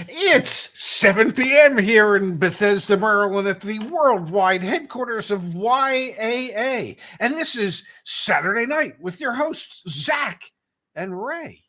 It's 7 p.m. here in Bethesda, Maryland, at the worldwide headquarters of YAA. And this is Saturday Night with your hosts, Zach and Ray.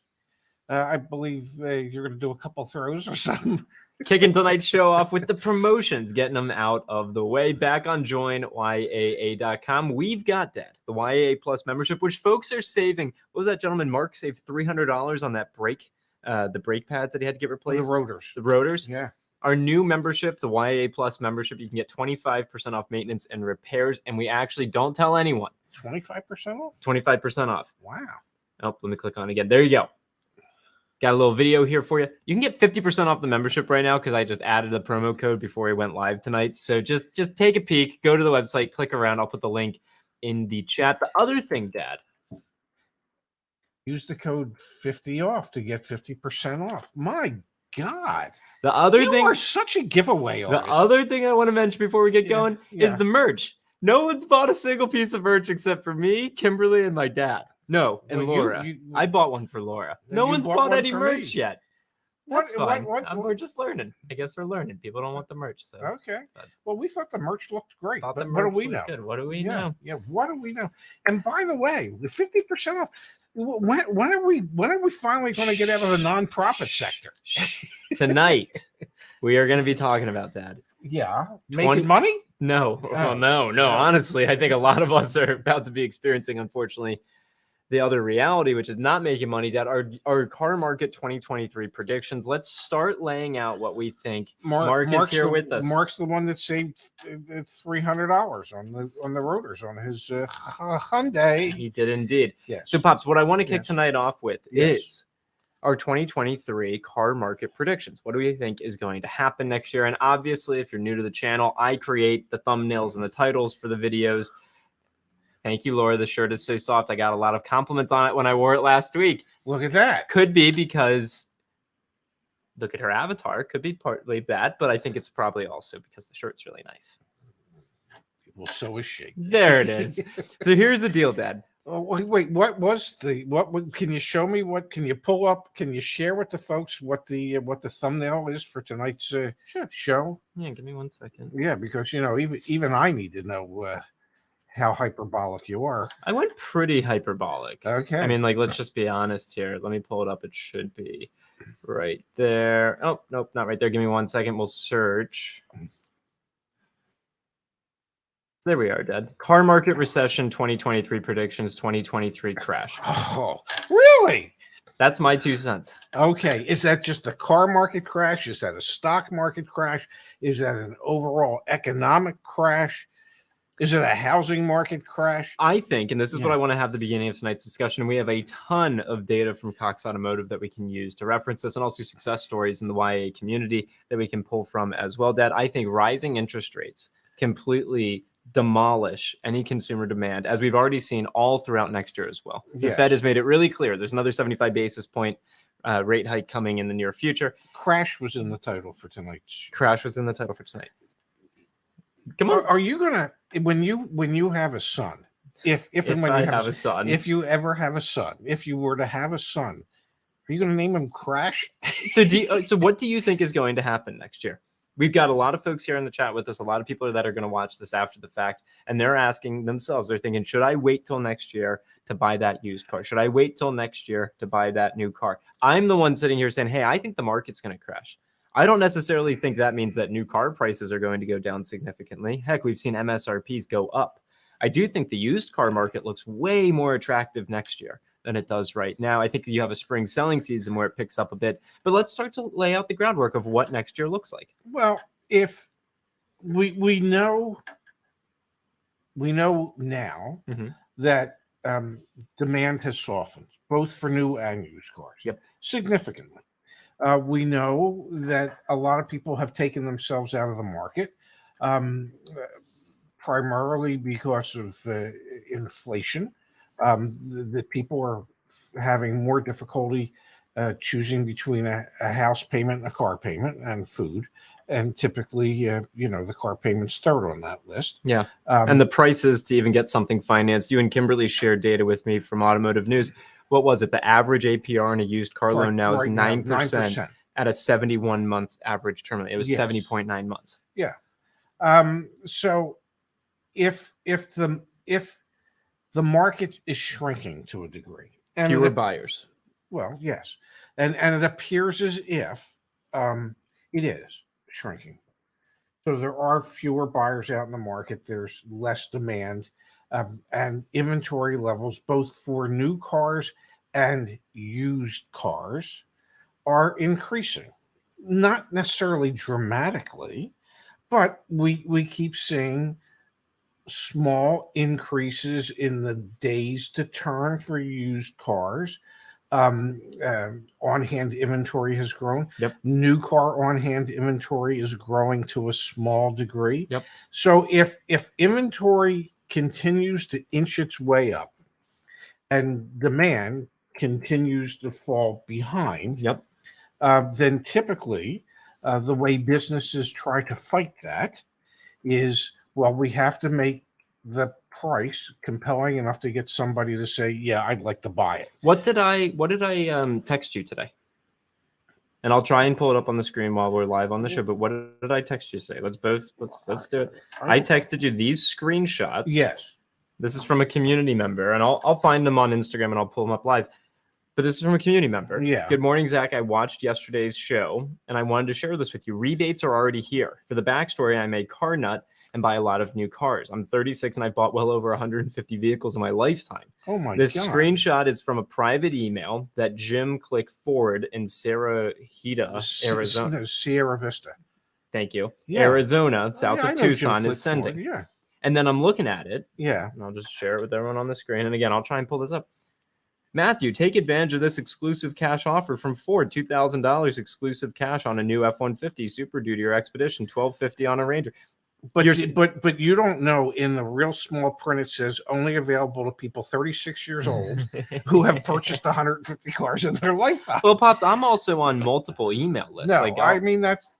I believe you're going to do a couple throws or something. Kicking tonight's show off with the promotions, getting them out of the way. Back on joinyaa.com, we've got that, the YAA Plus membership, which folks are saving. What was that gentleman? Mark saved $300 on that brake, the brake pads that he had to get replaced. The rotors. The rotors? Yeah. Our new membership, the YAA Plus membership, you can get 25% off maintenance and repairs, and we actually don't tell anyone. 25% off? 25% off. Wow. Oh, let me click on it again. There you go. Got a little video here for you. You can get 50% off the membership right now because I just added a promo code before we went live tonight. So just take a peek, go to the website, click around. I'll put the link in the chat. The other thing, Dad. Use the code 50 off to get 50% off. My God. The other you thing are such a giveaway. The other thing I want to mention before we get going is the merch. No one's bought a single piece of merch except for me, Kimberly, and my dad. No, and Laura. I bought one for Laura. No one's bought any merch yet. That's fine. We're just learning. I guess we're learning. People don't want the merch. So okay. Well, we thought the merch looked great. What do we know? Good. What do we know? Yeah. What do we know? And by the way, the 50% off. When are we finally going to get out of the nonprofit sector? Tonight, we are going to be talking about that. Yeah. Making money? No. Oh, no. Honestly, I think a lot of us are about to be experiencing, unfortunately, the other reality, which is not making money. That our car market 2023 predictions. Let's start laying out what we think. Mark is here with us. Mark's the one that saved $300 on the rotors on his Hyundai. He did indeed. Yes. So, Pops, what I want to kick tonight off with is our 2023 car market predictions. What do we think is going to happen next year? And obviously, if you're new to the channel, I create the thumbnails and the titles for the videos. Thank you, Laura. The shirt is so soft. I got a lot of compliments on it when I wore it last week. Look at that. Could be because look at her avatar. Could be partly that, but I think it's probably also because the shirt's really nice. Well, so is she. There it is. So here's the deal, Dad. Oh, wait, what can you show me? What can you pull up? Can you share with the folks what the thumbnail is for tonight's show? Yeah, give me 1 second. Yeah, because even I need to know how hyperbolic you are. I went pretty hyperbolic. Okay. I mean, let's just be honest here. Let me pull it up. It should be right there. Oh, nope, not right there. Give me 1 second. We'll search. There we are, Dad. Car market recession 2023 predictions, 2023 crash. Oh, really? That's my 2 cents. Okay. Is that just a car market crash? Is that a stock market crash? Is that an overall economic crash? Is it a housing market crash? I think, and this is what I want to have the beginning of tonight's discussion. We have a ton of data from Cox Automotive that we can use to reference this, and also success stories in the YAA community that we can pull from as well, Dad. I think rising interest rates completely demolish any consumer demand, as we've already seen all throughout next year as well. The Fed has made it really clear. There's another 75 basis point rate hike coming in the near future. Crash was in the title for tonight. Crash was in the title for tonight. Come on. Are you gonna when you have a son? If and when you have a son, if you ever have a son, if you were to have a son, are you gonna name him Crash? So what do you think is going to happen next year? We've got a lot of folks here in the chat with us, a lot of people that are going to watch this after the fact, and they're asking themselves, they're thinking, should I wait till next year to buy that used car? Should I wait till next year to buy that new car? I'm the one sitting here saying, hey, I think the market's going to crash. I don't necessarily think that means that new car prices are going to go down significantly. Heck, we've seen MSRPs go up. I do think the used car market looks way more attractive next year than it does right now. I think you have a spring selling season where it picks up a bit, but let's start to lay out the groundwork of what next year looks like. Well, if we know now that demand has softened, both for new and used cars, significantly. We know that a lot of people have taken themselves out of the market, primarily because of inflation. The people are having more difficulty choosing between a house payment and a car payment and food. And typically, the car payment's third on that list. Yeah. And the prices to even get something financed. You and Kimberly shared data with me from Automotive News. What was it? The average APR on a used car loan now is 9%. at a 71-month average term. It was Yes. 70.9 months. Yeah. So if the market is shrinking to a degree, and Fewer buyers. well, yes, and it appears as if it is shrinking. So there are fewer buyers out in the market. There's less demand, and inventory levels, both for new cars and used cars, are increasing. Not necessarily dramatically, but we keep seeing small increases in the days to turn for used cars. On-hand inventory has grown. Yep. New car on-hand inventory is growing to a small degree. Yep. So if inventory continues to inch its way up and demand continues to fall behind, Yep. then typically the way businesses try to fight that is, well, we have to make the price compelling enough to get somebody to say, yeah, I'd like to buy it. What did I text you today? And I'll try and pull it up on the screen while we're live on the show. But what did I text you today? Let's do it. I texted you these screenshots. Yes. This is from a community member, and I'll find them on Instagram and I'll pull them up live. But this is from a community member. Yeah. Good morning, Zach. I watched yesterday's show, and I wanted to share this with you. Rebates are already here. For the backstory, I'm a car nut and buy a lot of new cars. I'm 36, and I bought well over 150 vehicles in my lifetime. Oh, my God. This screenshot is from a private email that Jim Click Ford in Sarahita, Arizona. No, Sierra Vista. Thank you. Yeah. Arizona, south Yeah, I of know Jim Tucson, Click is sending. Ford, yeah. And then I'm looking at it. Yeah. And I'll just share it with everyone on the screen. And again, I'll try and pull this up. Matthew, take advantage of this exclusive cash offer from Ford. $2,000 exclusive cash on a new F-150 Super Duty or Expedition, $1,250 on a Ranger. But you don't know, in the real small print, it says only available to people 36 years old who have purchased 150 cars in their lifetime. Well, Pops, I'm also on multiple email lists. No, I mean, that's,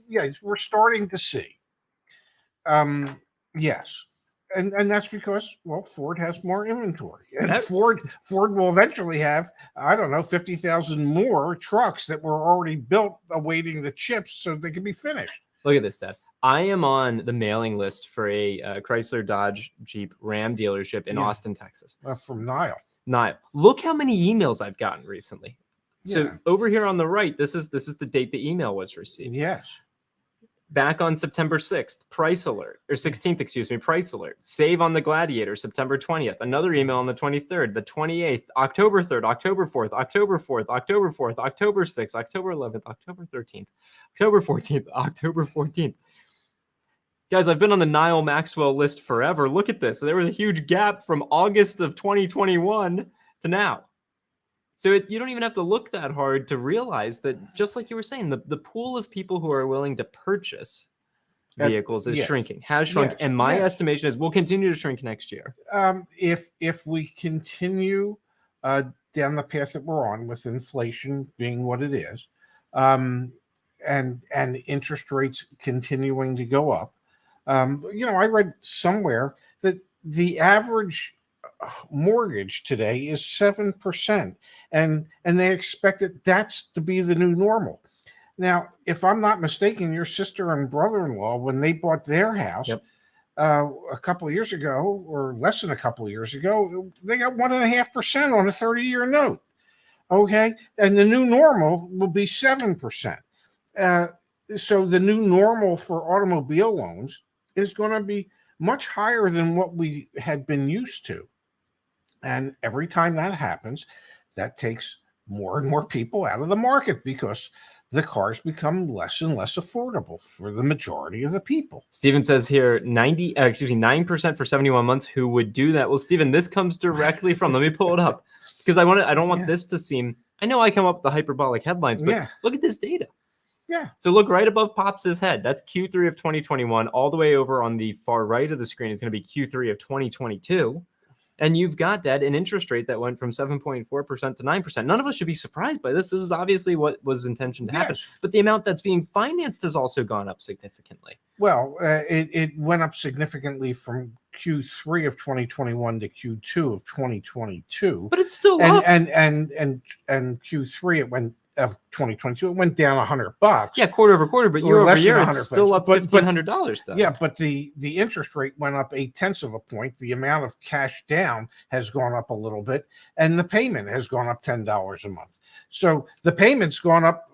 yeah, we're starting to see. Yes. And that's because, well, Ford has more inventory, and Ford will eventually have, I don't know, 50,000 more trucks that were already built awaiting the chips so they can be finished. Look at this, Dad. I am on the mailing list for a Chrysler, Dodge, Jeep, Ram dealership in Austin, Texas. From Niall. Look how many emails I've gotten recently. So Yeah. over here on the right, this is the date the email was received. Yes. Back on September 6th, price alert, or 16th, excuse me, price alert. Save on the Gladiator, September 20th. Another email on the 23rd, the 28th, October 3rd, October 4th, October 4th, October 4th, October 6th, October 11th, October 13th, October 14th, October 14th. Guys, I've been on the Niall Maxwell list forever. Look at this. There was a huge gap from August of 2021 to now. So you don't even have to look that hard to realize that, just like you were saying, the pool of people who are willing to purchase vehicles is shrinking, has shrunk. And my estimation is will continue to shrink next year. If we continue down the path that we're on, with inflation being what it is, and interest rates continuing to go up, I read somewhere that the average mortgage today is 7%, and they expect that's to be the new normal. Now, if I'm not mistaken, your sister and brother-in-law, when they bought their house a couple of years ago, or less than a couple of years ago, they got 1.5% on a 30-year note. Okay, and the new normal will be 7%. So the new normal for automobile loans is going to be much higher than what we had been used to. And every time that happens, that takes more and more people out of the market, because the cars become less and less affordable for the majority of the people. Steven says here 9% for 71 months. Who would do that? Well, Steven, this comes directly from, let me pull it up, because I don't want this to seem, I know I come up with the hyperbolic headlines, but look at this data. Yeah. So look right above Pops' head. That's Q3 of 2021. All the way over on the far right of the screen is going to be Q3 of 2022. And you've got, Dad, an interest rate that went from 7.4% to 9%. None of us should be surprised by this. This is obviously what was intentioned to happen. But the amount that's being financed has also gone up significantly. Well, it went up significantly from Q3 of 2021 to Q2 of 2022. But it's still up. And Q3 it went of 2022. It went down $100. Yeah, quarter over quarter, but Or year over less than year, 100 it's still bucks. up But- $1,500. Yeah, but the interest rate went up 0.8 of a point. The amount of cash down has gone up a little bit, and the payment has gone up $10 a month. So the payment's gone up.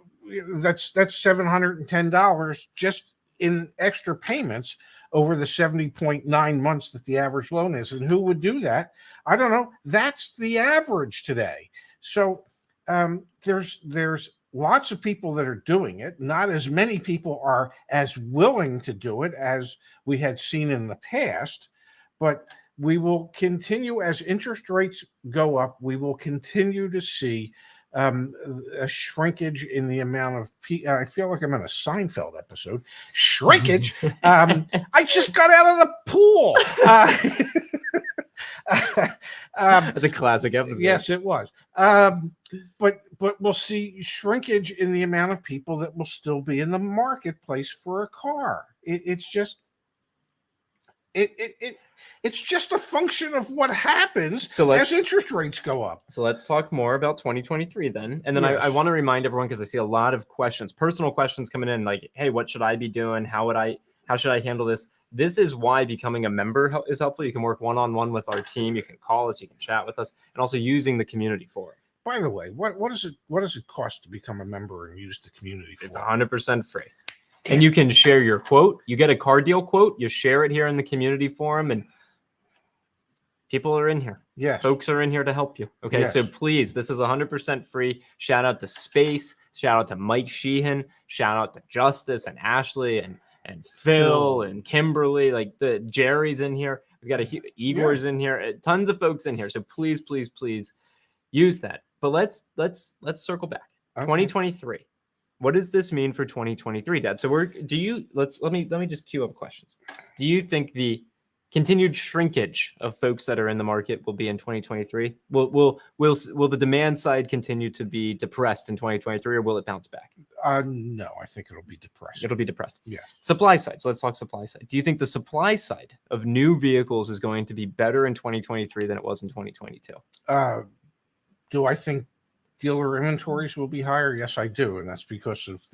That's $710 just in extra payments over the 70.9 months that the average loan is. And who would do that? I don't know. That's the average today. So there's lots of people that are doing it. Not as many people are as willing to do it as we had seen in the past, but we will continue as interest rates go up. We will continue to see a shrinkage in the amount of I feel like I'm in a Seinfeld episode. Shrinkage. I just got out of the pool. That's a classic episode. Yes, it was. But we'll see shrinkage in the amount of people that will still be in the marketplace for a car. It's just a function of what happens as interest rates go up. So let's talk more about 2023 then. And then Yes. I want to remind everyone, because I see a lot of questions, personal questions coming in, like, hey, what should I be doing? How should I handle this? This is why becoming a member is helpful. You can work one-on-one with our team. You can call us, you can chat with us, and also using the community forum. By the way, what does it cost to become a member and use the community forum? It's 100% free. And you can share your quote. You get a car deal quote. You share it here in the community forum, and people are in here. Yes. Folks are in here to help you. Okay. Yes. So please, this is 100% free. Shout out to Space. Shout out to Mike Sheehan. Shout out to Justice and Ashley and Phil and Kimberly. Like the Jerry's in here. We've got Igor's in here. Tons of folks in here. So please, please, please use that. But let's circle back. Okay. 2023. What does this mean for 2023, Dad? So let me just queue up questions. Do you think the continued shrinkage of folks that are in the market will be in 2023? Will the demand side continue to be depressed in 2023, or will it bounce back? No, I think it'll be depressed. It'll be depressed. Yeah. Supply side. So let's talk supply side. Do you think the supply side of new vehicles is going to be better in 2023 than it was in 2022? Do I think dealer inventories will be higher? Yes, I do, and that's because of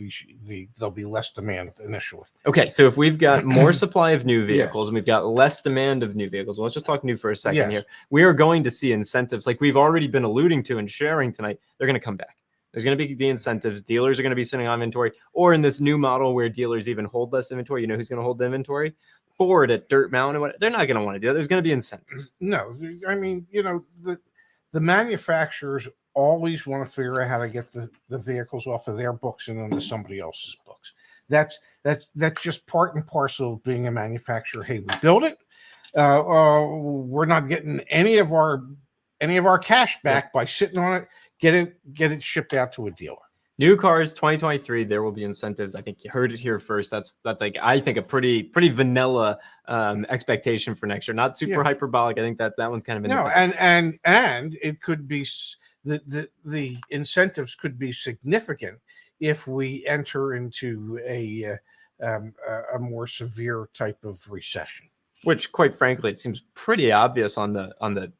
there'll be less demand initially. Okay, so if we've got more supply of new vehicles Yes. and we've got less demand of new vehicles, well, let's just talk new for a second Yes. here. We are going to see incentives, like we've already been alluding to and sharing tonight. They're going to come back. There's going to be the incentives. Dealers are going to be sitting on inventory, or in this new model where dealers even hold less inventory. You know who's going to hold the inventory? Ford at Dirt Mountain. They're not going to want to do that. There's going to be incentives. No, I mean, the manufacturers always want to figure out how to get the vehicles off of their books and into somebody else's books. That's just part and parcel of being a manufacturer. Hey, we build it. We're not getting any of our cash back by sitting on it. Get it shipped out to a dealer. New cars 2023, there will be incentives. I think you heard it here first. That's like, I think, a pretty vanilla expectation for next year. Not super hyperbolic. I think that one's kind of and it could be the incentives could be significant if we enter into a more severe type of recession. Which, quite frankly, it seems pretty obvious on the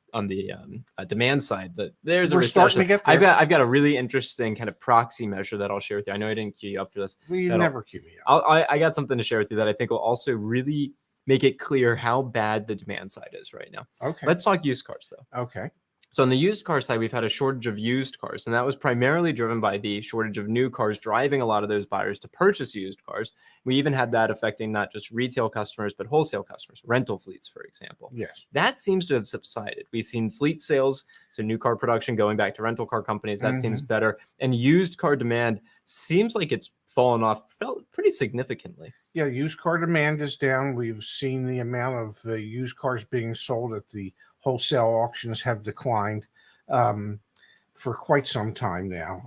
demand side that there's a recession. To get there. I've got a really interesting kind of proxy measure that I'll share with you. I know I didn't queue you up for this. Well, you never queue me up. I got something to share with you that I think will also really make it clear how bad the demand side is right now. Okay. Let's talk used cars, though. Okay. So on the used car side, we've had a shortage of used cars, and that was primarily driven by the shortage of new cars, driving a lot of those buyers to purchase used cars. We even had that affecting not just retail customers, but wholesale customers, rental fleets, for example. Yes. That seems to have subsided. We've seen fleet sales, so new car production going back to rental car companies. That seems better. And used car demand seems like it's fallen off pretty significantly. Yeah, used car demand is down. We've seen the amount of used cars being sold at the wholesale auctions have declined for quite some time now.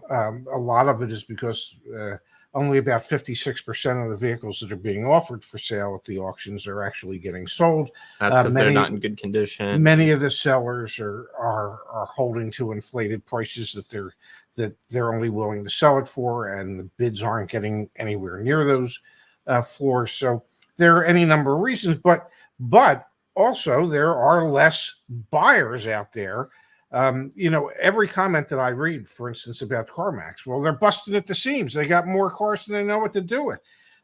A lot of it is because only about 56% of the vehicles that are being offered for sale at the auctions are actually getting sold. That's because they're not in good condition. Many of the sellers are holding to inflated prices that they're only willing to sell it for, and the bids aren't getting anywhere near those floors. So there are any number of reasons, but also there are less buyers out there Every comment that I read, for instance, about CarMax, well, they're busting at the seams. They got more cars than they know what to do with.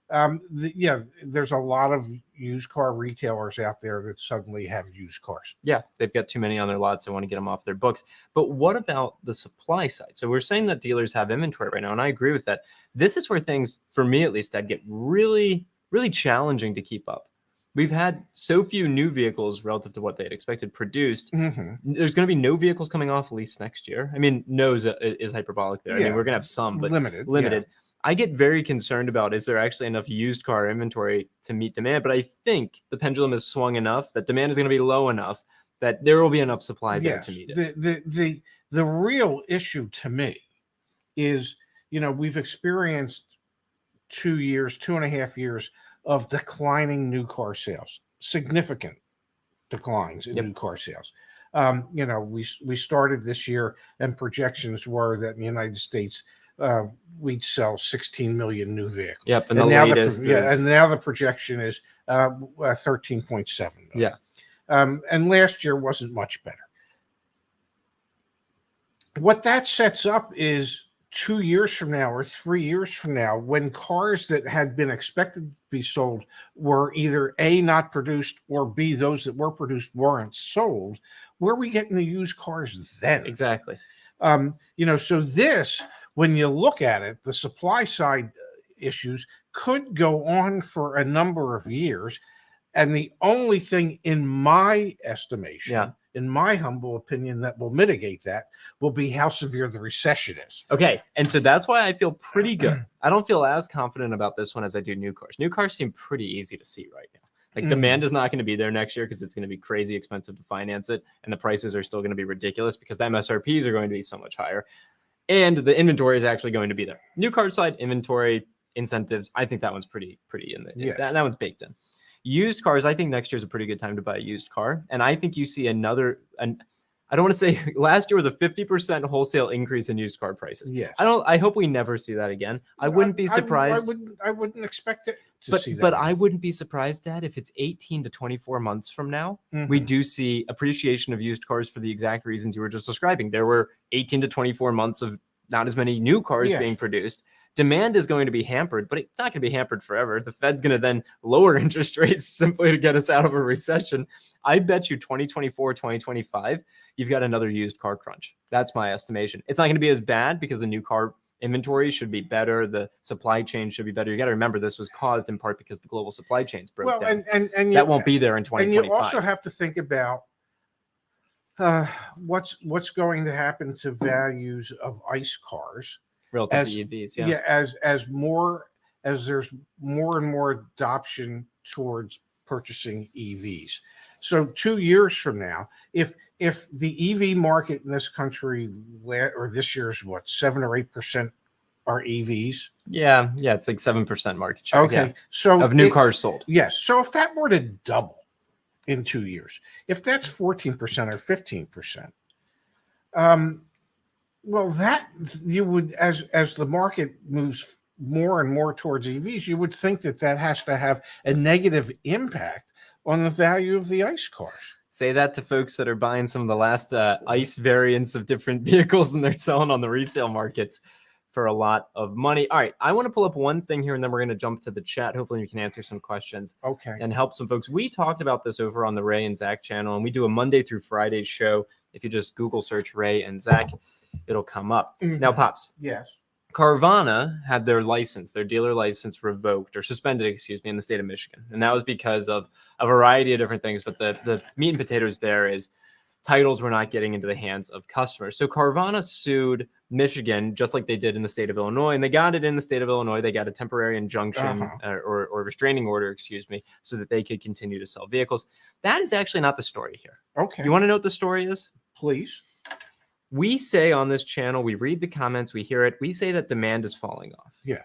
There's a lot of used car retailers out there that suddenly have used cars. Yeah, they've got too many on their lots. They want to get them off their books. But what about the supply side? So we're saying that dealers have inventory right now, and I agree with that. This is where things, for me at least, I'd get really, really challenging to keep up. We've had so few new vehicles relative to what they had expected produced. Mm-hmm. There's going to be no vehicles coming off lease next year. I mean, no is hyperbolic there. I mean, we're going to have some, but limited. Yeah. I get very concerned about, is there actually enough used car inventory to meet demand? But I think the pendulum has swung enough that demand is going to be low enough that there will be enough supply there to meet it. The real issue to me is, we've experienced 2.5 years of declining new car sales, significant declines in new car sales. We started this year, and projections were that in the United States, we'd sell 16 million new vehicles. Yep, and now the projection is 13.7 million. Yeah. And last year wasn't much better. What that sets up is 2 years from now or 3 years from now, when cars that had been expected to be sold were either A, not produced, or B, those that were produced weren't sold, where are we getting the used cars then? Exactly. So this, when you look at it, the supply side issues could go on for a number of years. And the only thing, in my estimation, in my humble opinion, that will mitigate that will be how severe the recession is. Okay. And so that's why I feel pretty good. I don't feel as confident about this one as I do new cars. New cars seem pretty easy to see right now. Like demand is not going to be there next year because it's going to be crazy expensive to finance it. And the prices are still going to be ridiculous because the MSRPs are going to be so much higher. And the inventory is actually going to be there. New car side, inventory, incentives. I think that one's pretty in the, that one's baked in. Used cars, I think next year is a pretty good time to buy a used car. And I think you see I don't want to say last year was a 50% wholesale increase in used car prices. Yes. I hope we never see that again. I wouldn't be surprised. I wouldn't expect it to see that. But I wouldn't be surprised, Dad, if it's 18 to 24 months from now, we do see appreciation of used cars for the exact reasons you were just describing. There were 18 to 24 months of not as many new cars being produced. Demand is going to be hampered, but it's not going to be hampered forever. The Fed's going to then lower interest rates simply to get us out of a recession. I bet you 2024, 2025, you've got another used car crunch. That's my estimation. It's not going to be as bad because the new car inventory should be better. The supply chain should be better. You got to remember this was caused in part because the global supply chains broke down. And that won't be there in 2025. And you also have to think about what's going to happen to values of ICE cars relative to EVs. As there's more and more adoption towards purchasing EVs. So 2 years from now, if the EV market in this country, or this year's 7 or 8% are EVs. Yeah, it's like 7% market share. Okay, so of new cars sold. Yes, so if that were to double in 2 years, if that's 14% or 15%, well, that you would, as the market moves more and more towards EVs, you would think that has to have a negative impact on the value of the ICE cars. Say that to folks that are buying some of the last ICE variants of different vehicles and they're selling on the resale markets for a lot of money. All right, I want to pull up one thing here and then we're going to jump to the chat. Hopefully we can answer some questions and help some folks. We talked about this over on the Ray and Zach channel, and we do a Monday through Friday show. If you just Google search Ray and Zach, it'll come up. Now, Pops. Yes. Carvana had their dealer license revoked or suspended, in the state of Michigan. And that was because of a variety of different things. But the meat and potatoes there is titles were not getting into the hands of customers. So Carvana sued Michigan, just like they did in the state of Illinois. And they got it in the state of Illinois. They got a temporary injunction or restraining order, so that they could continue to sell vehicles. That is actually not the story here. Okay. You want to know what the story is? Please. We say on this channel, we read the comments, we hear it. We say that demand is falling off. Yes.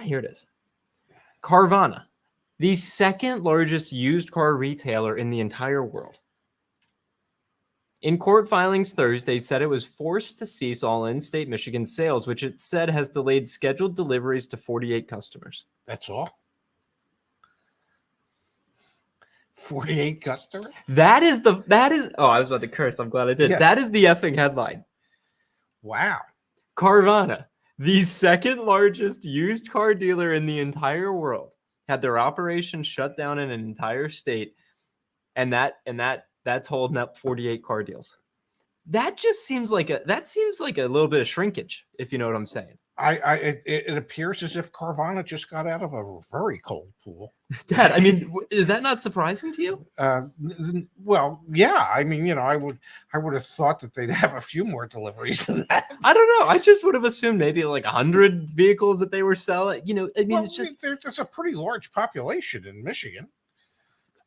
Here it is. Carvana, the second largest used car retailer in the entire world. In court filings Thursday, said it was forced to cease all in-state Michigan sales, which it said has delayed scheduled deliveries to 48 customers. That's all? 48 customers. That is. Oh, I was about to curse. I'm glad I did. Yeah. That is the effing headline. Wow. Carvana, the second largest used car dealer in the entire world, had their operation shut down in an entire state, and that's holding up 48 car deals. That just seems like a little bit of shrinkage, if you know what I'm saying. It appears as if Carvana just got out of a very cold pool. Dad, I mean, is that not surprising to you? Well, yeah. I mean, I would have thought that they'd have a few more deliveries than that. I don't know. I just would have assumed maybe like 100 vehicles that they were selling. I mean, it's just there's a pretty large population in Michigan.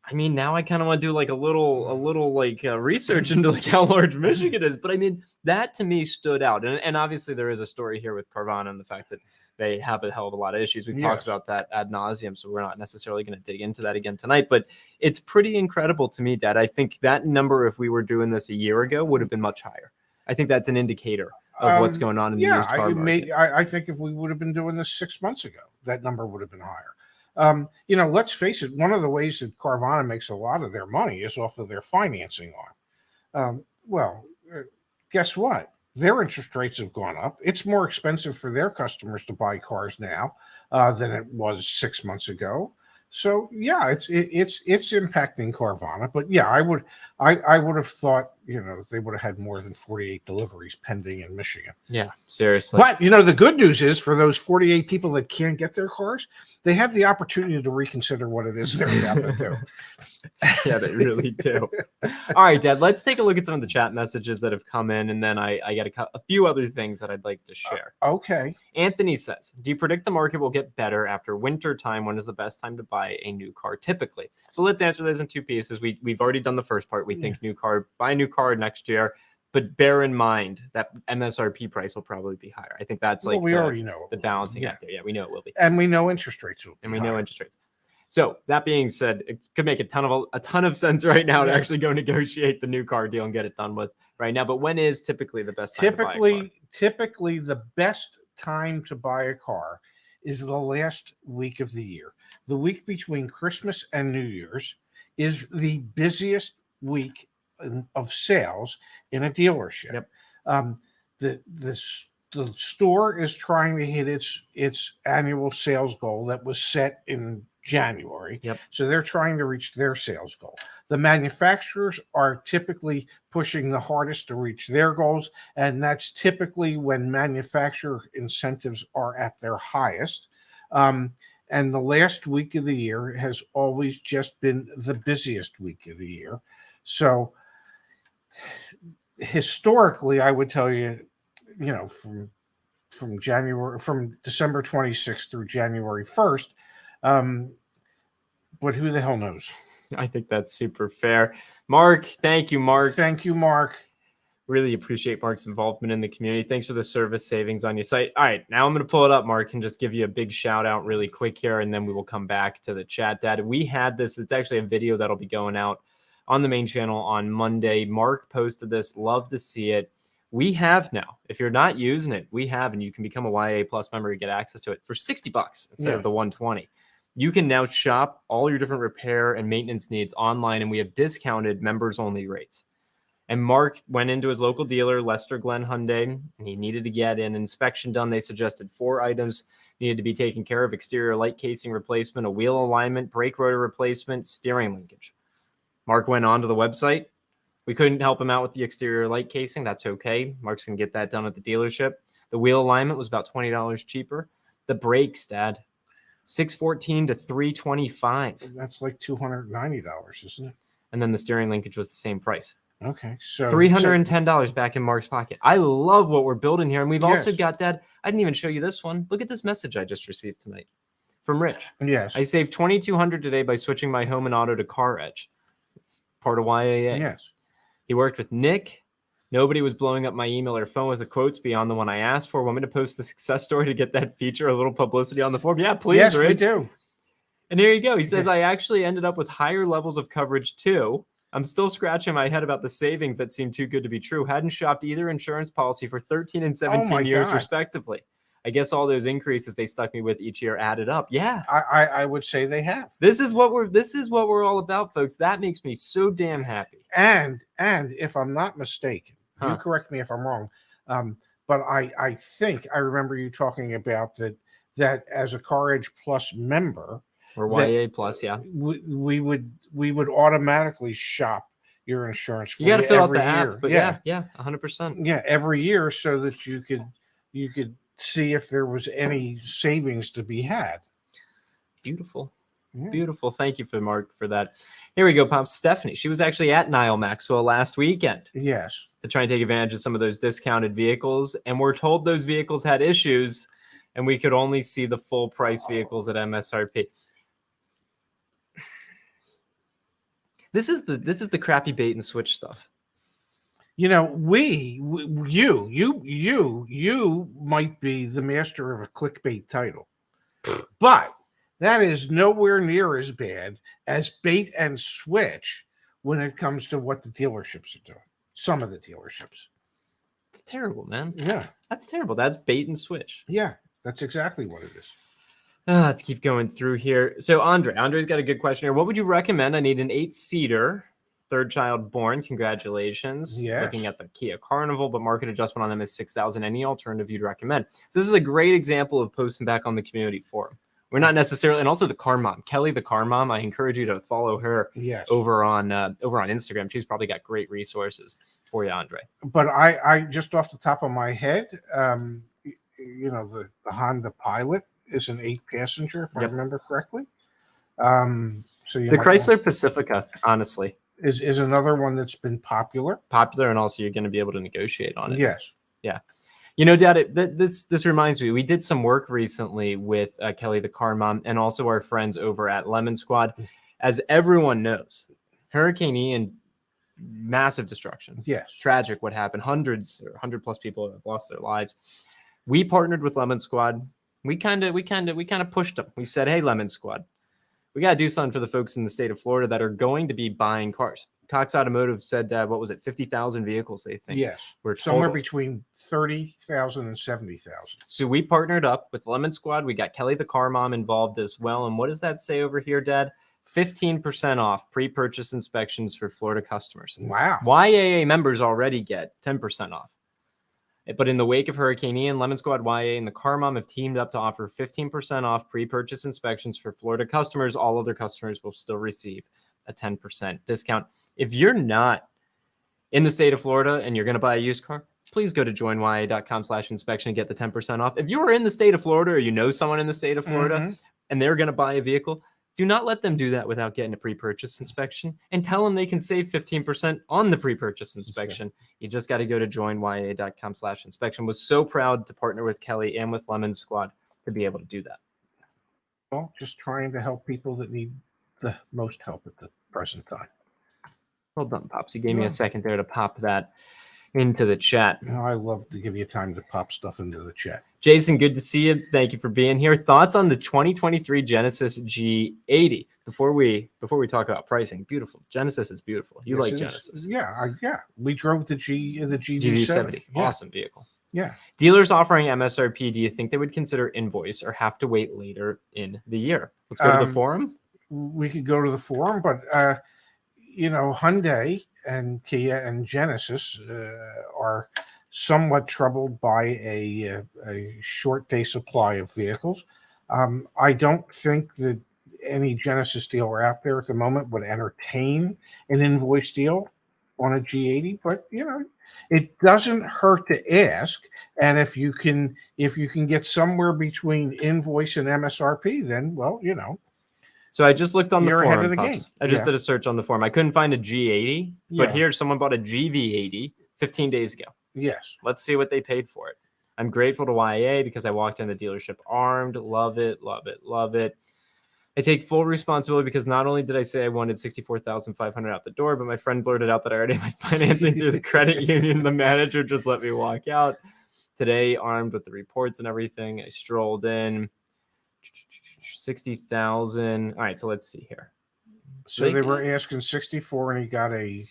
I mean, now I kind of want to do like a little like research into like how large Michigan is. But I mean, that to me stood out. And obviously there is a story here with Carvana and the fact that they have a hell of a lot of issues. We've talked about that ad nauseum, so we're not necessarily going to dig into that again tonight. But it's pretty incredible to me, Dad. I think that number, if we were doing this a year ago, would have been much higher. I think that's an indicator of what's going on in the used car market. I think if we would have been doing this 6 months ago, that number would have been higher. Let's face it, one of the ways that Carvana makes a lot of their money is off of their financing arm. Guess what? Their interest rates have gone up. It's more expensive for their customers to buy cars now than it was 6 months ago. So yeah, it's impacting Carvana. But yeah, I would have thought they would have had more than 48 deliveries pending in Michigan. Yeah, seriously. But the good news is for those 48 people that can't get their cars, they have the opportunity to reconsider what it is they're about to do. Yeah, they really do. All right, Dad, let's take a look at some of the chat messages that have come in, and then I got a few other things that I'd like to share. Okay. Anthony says, do you predict the market will get better after winter time? When is the best time to buy a new car typically? So let's answer this in two pieces. We've already done the first part. We think buy a new car next year, but bear in mind that MSRP price will probably be higher. I think that's like we already know the balancing act there. Yeah, we know it will be. And we know interest rates will be higher. Know interest rates. So that being said, it could make a ton of sense right now to actually go negotiate the new car deal and get it done with right now. But when is typically the best time to buy a car? Typically the best time to buy a car is the last week of the year. The week between Christmas and New Year's is the busiest week of sales in a dealership. Yep. The store is trying to hit its annual sales goal that was set in January. Yep. So they're trying to reach their sales goal. The manufacturers are typically pushing the hardest to reach their goals, and that's typically when manufacturer incentives are at their highest. And the last week of the year has always just been the busiest week of the year. So historically, I would tell you, from December 26th through January 1st. But who the hell knows? I think that's super fair. Mark, thank you, Mark. Thank you, Mark. Really appreciate Mark's involvement in the community. Thanks for the service savings on your site. All right, now I'm going to pull it up, Mark, and just give you a big shout out really quick here, and then we will come back to the chat data. We had this. It's actually a video that'll be going out on the main channel on Monday. Mark posted this. Love to see it. We have now, if you're not using it, we have, and you can become a YAA Plus member and get access to it for $60 instead of the $120. You can now shop all your different repair and maintenance needs online, and we have discounted members-only rates. And Mark went into his local dealer, Lester Glenn Hyundai, and he needed to get an inspection done. They suggested 4 items needed to be taken care of: exterior light casing replacement, a wheel alignment, brake rotor replacement, steering linkage. Mark went on to the website. We couldn't help him out with the exterior light casing. That's okay. Mark's going to get that done at the dealership. The wheel alignment was about $20 cheaper. The brakes, Dad, $614 to $325. That's like $290, isn't it? And then the steering linkage was the same price. Okay, so $310 back in Mark's pocket. I love what we're building here. And we've also got that. I didn't even show you this one. Look at this message I just received tonight from Rich. Yes. I saved $2,200 today by switching my home and auto to Car Edge. It's part of YAA. Yes. He worked with Nick. Nobody was blowing up my email or phone with the quotes beyond the one I asked for. Want me to post the success story to get that feature, a little publicity on the form? Yeah, please, yes, Rich. We do. And here you go. He says, I actually ended up with higher levels of coverage too. I'm still scratching my head about the savings that seem too good to be true. Hadn't shopped either insurance policy for 13 and 17 years, respectively. I guess all those increases they stuck me with each year added up. Yeah. I would say they have. This is what we're all about, folks. That makes me so damn happy. And if I'm not mistaken, you Huh. correct me if I'm wrong, but I think I remember you talking about that as a Car Edge Plus member, Or that YAA Plus, yeah. we would automatically shop your insurance for You got to fill out every the year. app, but yeah, 100%. Yeah, every year, so that you could see if there was any savings to be had. Beautiful. Yeah. Beautiful. Thank you, Mark, for that. Here we go, Pop. Stephanie. She was actually at Nile Maxwell last weekend Yes. to try and take advantage of some of those discounted vehicles. And we're told those vehicles had issues and we could only see the full price vehicles at MSRP. This is the crappy bait and switch stuff. You know, you might be the master of a clickbait title, but that is nowhere near as bad as bait and switch when it comes to what the dealerships are doing. Some of the dealerships. It's terrible, man. Yeah. That's terrible. That's bait and switch. Yeah, that's exactly what it is. Let's keep going through here. So Andre's got a good question here. What would you recommend? I need an 8-seater, third child born. Congratulations. Yes. Looking at the Kia Carnival, but market adjustment on them is $6,000. Any alternative you'd recommend? So this is a great example of posting back on the community forum. We're not necessarily, and also the car mom, Kelly, the car mom. I encourage you to follow her. Yes. over on Instagram. She's probably got great resources for you, Andre. But I just off the top of my head, you know, the Honda Pilot is an 8-passenger, if I remember correctly. So the Chrysler Pacifica, honestly, is another one that's been popular, and also you're going to be able to negotiate on it. Yes. Yeah. You know, Dad, this reminds me. We did some work recently with Kelly, the car mom, and also our friends over at Lemon Squad. As everyone knows, Hurricane Ian, massive destruction. Yes. Tragic what happened. 100 plus people have lost their lives. We partnered with Lemon Squad. We kind of pushed them. We said, hey, Lemon Squad, we got to do something for the folks in the state of Florida that are going to be buying cars. Cox Automotive said, what was it, 50,000 vehicles, they think? Yes. We're somewhere between 30,000 and 70,000. So we partnered up with Lemon Squad. We got Kelly, the car mom, involved as well. And what does that say over here, Dad? 15% off pre-purchase inspections for Florida customers. Wow. YAA members already get 10% off. But in the wake of Hurricane Ian, Lemon Squad, YAA, and the car mom have teamed up to offer 15% off pre-purchase inspections for Florida customers. All other customers will still receive a 10% discount. If you're not in the state of Florida and you're going to buy a used car, please go to joinyaa.com/inspection and get the 10% off. If you are in the state of Florida or you know someone in the state of Florida and they're going to buy a vehicle, do not let them do that without getting a pre-purchase inspection, and tell them they can save 15% on the pre-purchase inspection. You just got to go to joinyaa.com/inspection. Was so proud to partner with Kelly and with Lemon Squad to be able to do that. Well, just trying to help people that need the most help at the present time. Well done, Pops. You gave me a second there to pop that into the chat. I love to give you time to pop stuff into the chat. Jason, good to see you. Thank you for being here. Thoughts on the 2023 Genesis G80 before we talk about pricing? Beautiful. Genesis is beautiful. You like Genesis? Yeah. We drove the GV70. Yeah. Awesome vehicle. Yeah. Dealers offering MSRP. Do you think they would consider invoice or have to wait later in the year? Let's go to the forum. We could go to the forum, but you know, Hyundai and Kia and Genesis are somewhat troubled by a short day supply of vehicles. I don't think that any Genesis dealer out there at the moment would entertain an invoice deal on a G80, but you know, it doesn't hurt to ask. And if you can get somewhere between invoice and MSRP, then well, you know. So I just looked on the forum. Ahead of the game. I just did a search on the forum. I couldn't find a G80, but here someone bought a GV80 15 days ago. Yes. Let's see what they paid for it. I'm grateful to YAA because I walked in the dealership armed. Love it, love it, love it. I take full responsibility because not only did I say I wanted $64,500 out the door, but my friend blurted out that I already had my financing through the credit union. The manager just let me walk out. Today, armed with the reports and everything, I strolled in. 60,000. All right, so let's see here. So they were asking 64 and he got a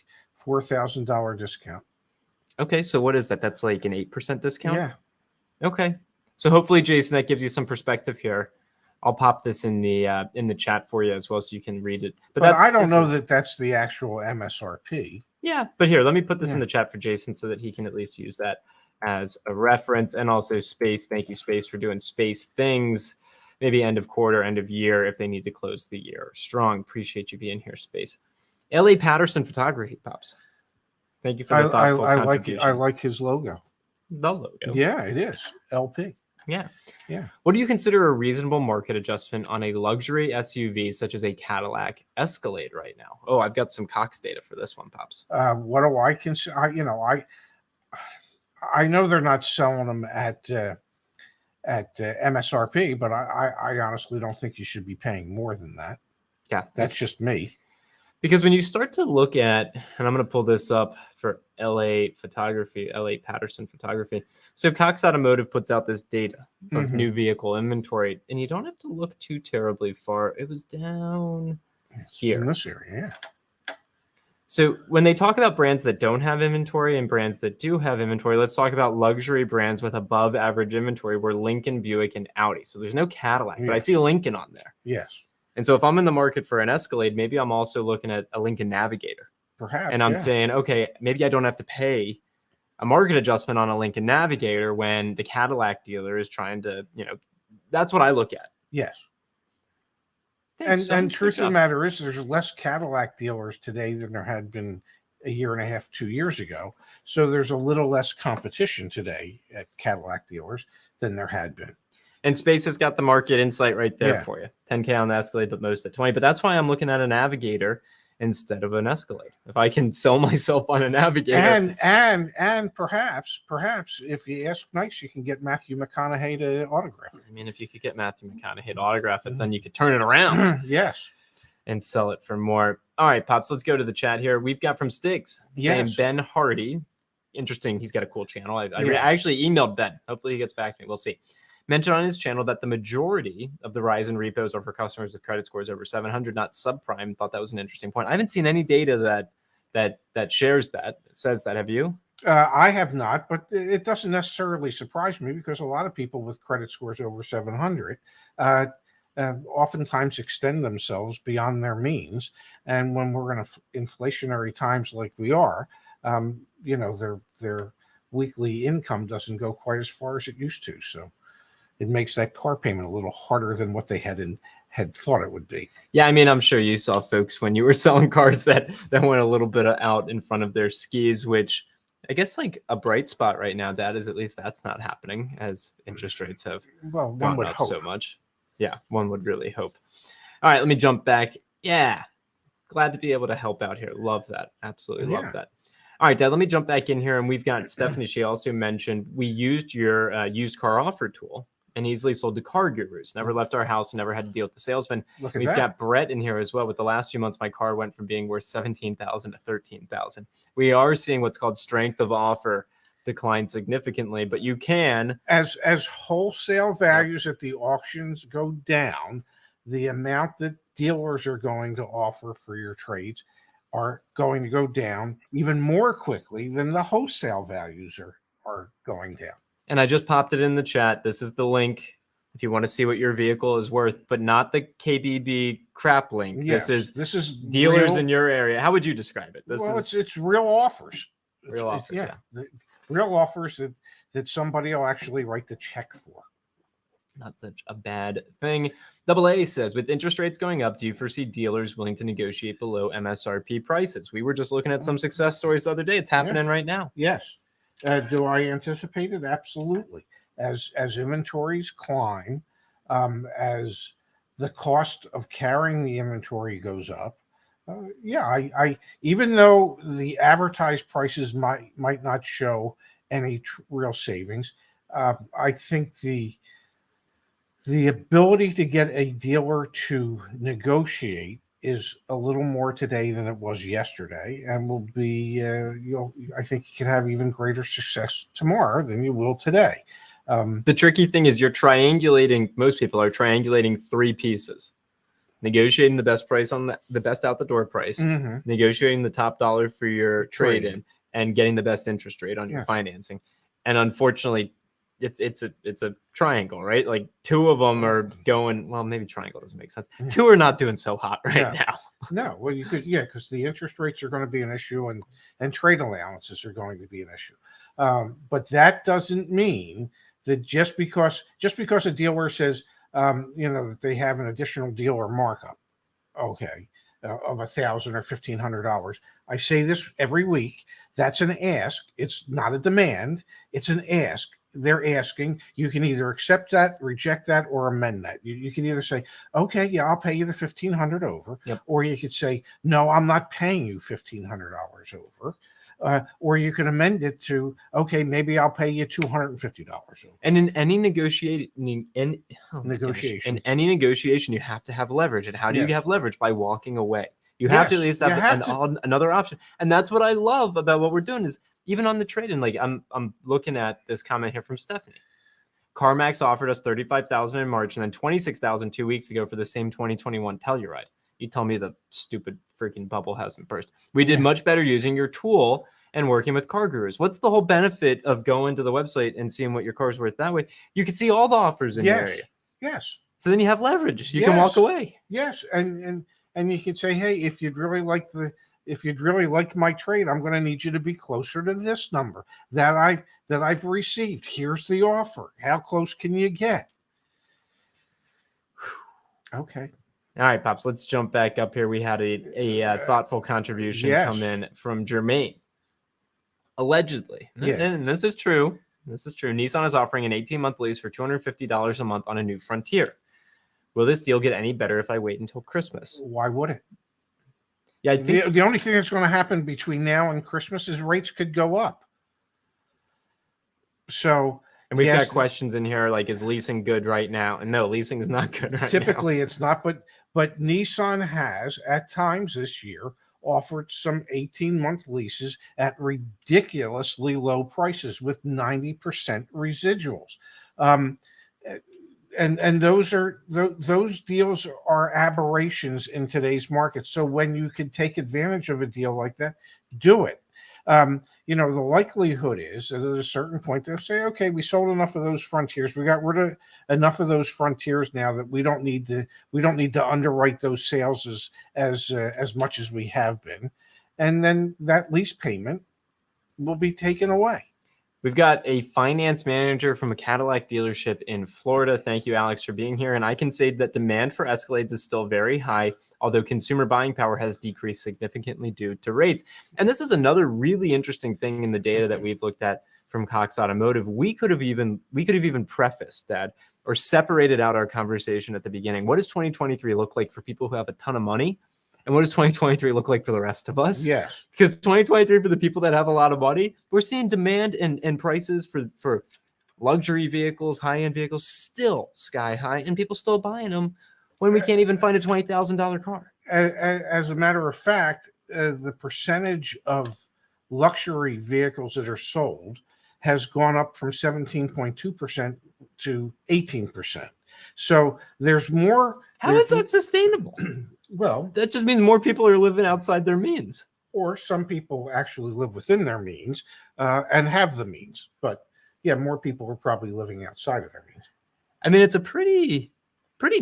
$4,000 discount. Okay, so what is that? That's like an 8% discount? Yeah. Okay. So hopefully, Jason, that gives you some perspective here. I'll pop this in the chat for you as well, so you can read it. But I don't know that that's the actual MSRP. Yeah, but here, let me put this in the chat for Jason so that he can at least use that as a reference. And also Space, thank you, Space, for doing Space things. Maybe end of quarter, end of year, if they need to close the year strong. Appreciate you being here, Space. L.A. Patterson Photography, Pops. Thank you for the thoughtful contribution. I like his logo. The logo. Yeah, it is. LP. Yeah. Yeah. What do you consider a reasonable market adjustment on a luxury SUV such as a Cadillac Escalade right now? Oh, I've got some Cox data for this one, Pops. What do I consider? I know they're not selling them at MSRP, but I honestly don't think you should be paying more than that. Yeah. That's just me. Because when you start to look at, and I'm going to pull this up for LA Photography, LA Patterson Photography. So Cox Automotive puts out this data of new vehicle inventory, and you don't have to look too terribly far. It was down here. In this area, yeah. So when they talk about brands that don't have inventory and brands that do have inventory, let's talk about luxury brands with above average inventory were Lincoln, Buick, and Audi. So there's no Cadillac, but I see Lincoln on there. Yes. And so if I'm in the market for an Escalade, maybe I'm also looking at a Lincoln Navigator. Perhaps. And I'm saying, okay, maybe I don't have to pay a market adjustment on a Lincoln Navigator when the Cadillac dealer is trying to, that's what I look at. Yes. And truth of the matter is there's less Cadillac dealers today than there had been a year and a half, 2 years ago. So there's a little less competition today at Cadillac dealers than there had been. And Space has got the market insight right there for you. 10K on the Escalade, but most at 20. But that's why I'm looking at a Navigator instead of an Escalade. If I can sell myself on a Navigator. And perhaps if you ask nice, you can get Matthew McConaughey to autograph it. I mean, if you could get Matthew McConaughey to autograph it, then you could turn it around. Yes. And sell it for more. All right, Pops, let's go to the chat here. We've got from Stiggs saying Ben Hardy. Interesting. He's got a cool channel. I actually emailed Ben. Hopefully he gets back to me. We'll see. Mentioned on his channel that the majority of the rise in repos are for customers with credit scores over 700, not subprime. Thought that was an interesting point. I haven't seen any data that shares that, says that. Have you? I have not, but it doesn't necessarily surprise me because a lot of people with credit scores over 700 oftentimes extend themselves beyond their means. And when we're in inflationary times like we are, their weekly income doesn't go quite as far as it used to. So it makes that car payment a little harder than what they had thought it would be. Yeah, I mean, I'm sure you saw folks when you were selling cars that went a little bit out in front of their skis, which I guess like a bright spot right now, Dad, is at least that's not happening as interest rates have gone up so much. Yeah, one would really hope. All right, let me jump back. Yeah, glad to be able to help out here. Love that. Absolutely love that. All right, Dad, let me jump back in here. And we've got Stephanie. She also mentioned we used your used car offer tool and easily sold to car gurus. Never left our house and never had to deal with the salesman. We've got Brett in here as well. With the last few months, my car went from being worth $17,000 to $13,000. We are seeing what's called strength of offer decline significantly, but you can. As wholesale values at the auctions go down, the amount that dealers are going to offer for your trades are going to go down even more quickly than the wholesale values are going down. And I just popped it in the chat. This is the link if you want to see what your vehicle is worth, but not the KBB crap link. Yes, this is dealers in your area. How would you describe it? It's real offers. Real offers, real offers that somebody will actually write the check for. Not such a bad thing. AA says, with interest rates going up, do you foresee dealers willing to negotiate below MSRP prices? We were just looking at some success stories the other day. It's happening right now. Yes. Do I anticipate it? Absolutely. As inventories climb, as the cost of carrying the inventory goes up, I even though the advertised prices might not show any real savings, I think the ability to get a dealer to negotiate is a little more today than it was yesterday, and will be I think you can have even greater success tomorrow than you will today. The tricky thing is most people are triangulating three pieces: negotiating the best price on the best out the door price, negotiating the top dollar for your trade-in, and getting the best interest rate on your financing. And unfortunately, it's a triangle, right? Like two of them are going, well, maybe triangle doesn't make sense. Two are not doing so hot right now. No, well, you could, yeah, because the interest rates are going to be an issue, and trade allowances are going to be an issue. But that doesn't mean that just because a dealer says, that they have an additional dealer markup, okay, of $1,000 or $1,500. I say this every week. That's an ask. It's not a demand. It's an ask. They're asking. You can either accept that, reject that, or amend that. You can either say, okay, yeah, I'll pay you the $1,500 over, or you could say, no, I'm not paying you $1,500 over. Or you can amend it to, okay, maybe I'll pay you $250 over. And in any negotiation, you have to have leverage. And how do you have leverage? By walking away. You have to at least have another option. And that's what I love about what we're doing is even on the trade-in. Like I'm looking at this comment here from Stephanie. CarMax offered us $35,000 in March and then $26,000 2 weeks ago for the same 2021 Telluride. You tell me the stupid freaking bubble hasn't burst. We did much better using your tool and working with car gurus. What's the whole benefit of going to the website and seeing what your car's worth that way? You can see all the offers in your area. Yes. So then you have leverage. You can walk away. Yes. And you can say, hey, if you'd really like my trade, I'm going to need you to be closer to this number that I've received. Here's the offer. How close can you get? Okay. All right, Pops, let's jump back up here. We had a thoughtful contribution come in from Jermaine. Allegedly, and this is true. Nissan is offering an 18-month lease for $250 a month on a new Frontier. Will this deal get any better if I wait until Christmas? Why would it? Yeah, I think the only thing that's going to happen between now and Christmas is rates could go up. So... And we've got questions in here like, is leasing good right now? And no, leasing is not good right now. Typically, it's not, but Nissan has at times this year offered some 18-month leases at ridiculously low prices with 90% residuals. And those deals are aberrations in today's market. So when you can take advantage of a deal like that, do it. The likelihood is that at a certain point they'll say, okay, we sold enough of those Frontiers. We got rid of enough of those Frontiers now that we don't need to underwrite those sales as much as we have been. And then that lease payment will be taken away. We've got a finance manager from a Cadillac dealership in Florida. Thank you, Alex, for being here. And I can say that demand for Escalades is still very high, although consumer buying power has decreased significantly due to rates. And this is another really interesting thing in the data that we've looked at from Cox Automotive. We could have even prefaced, Dad, or separated out our conversation at the beginning. What does 2023 look like for people who have a ton of money? And what does 2023 look like for the rest of us? Yes. Because 2023, for the people that have a lot of money, we're seeing demand and prices for luxury vehicles, high-end vehicles, still sky high, and people still buying them when we can't even find a $20,000 car. As a matter of fact, the percentage of luxury vehicles that are sold has gone up from 17.2% to 18%. So there's more. How is that sustainable? Well, that just means more people are living outside their means. Or some people actually live within their means and have the means. But yeah, more people are probably living outside of their means. I mean, it's a pretty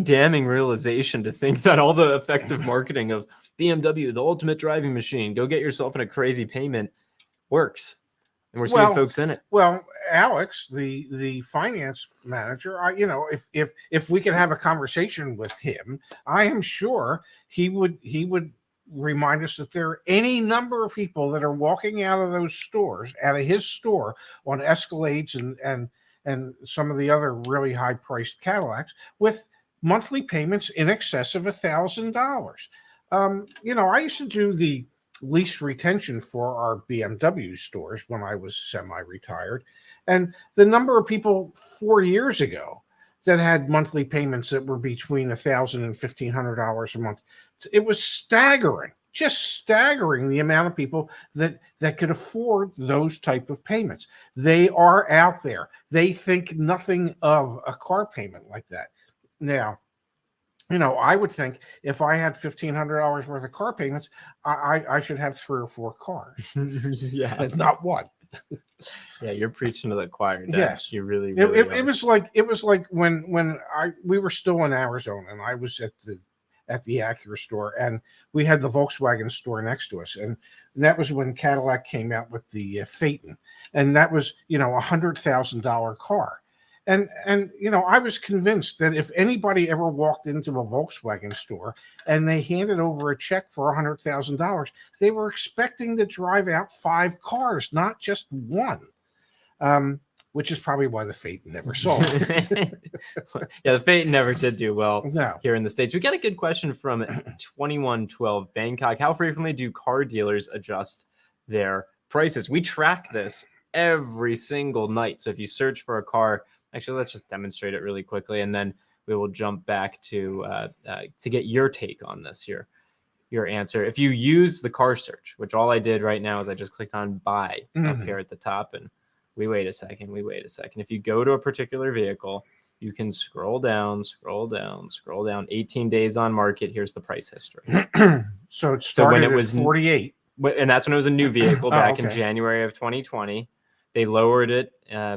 damning realization to think that all the effective marketing of BMW, the ultimate driving machine, go get yourself in a crazy payment, works. And we're seeing folks in it. Well, Alex, the finance manager, if we could have a conversation with him, I am sure he would remind us that there are any number of people that are walking out of those stores, out of his store, on Escalades and some of the other really high priced Cadillacs with monthly payments in excess of $1,000. I used to do the lease retention for our BMW stores when I was semi-retired, and the number of people 4 years ago that had monthly payments that were between $1,000 and $1,500 a month, it was staggering, just staggering the amount of people that could afford those type of payments. They are out there. They think nothing of a car payment like that. Now, I would think if I had $1,500 worth of car payments, I should have 3 or 4 cars. Yeah, not one. Yeah, you're preaching to the choir, Dad. Yes. You really, It, really it, it was like when we were still in Arizona and I was at the Acura store and we had the Volkswagen store next to us, and that was when Cadillac came out with the Phaeton, and that was $100,000 car. And I was convinced that if anybody ever walked into a Volkswagen store and they handed over a check for $100,000, they were expecting to drive out 5 cars, not just one. Which is probably why the Phaeton never sold. Yeah, the Phaeton never did do well No. here in the States. We got a good question from 2112 Bangkok. How frequently do car dealers adjust their prices? We track this every single night. So if you search for a car, actually, let's just demonstrate it really quickly, and then we will jump back to get your take on this, your answer. If you use the car search, which all I did right now is I just clicked on buy up here at the top, and we wait a second. If you go to a particular vehicle, you can scroll down, 18 days on market. Here's the price history. So it started when it at was 48. And that's when it was a new vehicle back in okay. January of 2020. They lowered it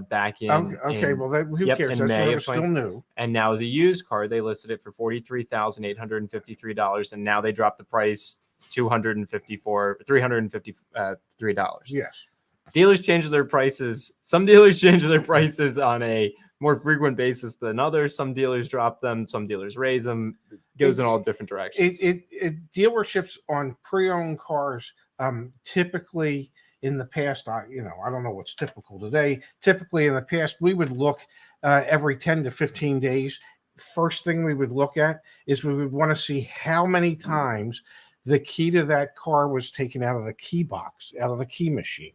back in. Okay, well, who cares? That's when it was still new. And now as a used car, they listed it for $43,853, and now they dropped the price $353. Yes. Dealers change their prices. Some dealers change their prices on a more frequent basis than others. Some dealers drop them. Some dealers raise them. It goes in all different directions. Dealerships on pre-owned cars typically in the past, I don't know what's typical today. Typically in the past, we would look every 10 to 15 days. First thing we would look at is we would want to see how many times the key to that car was taken out of the key box, out of the key machine.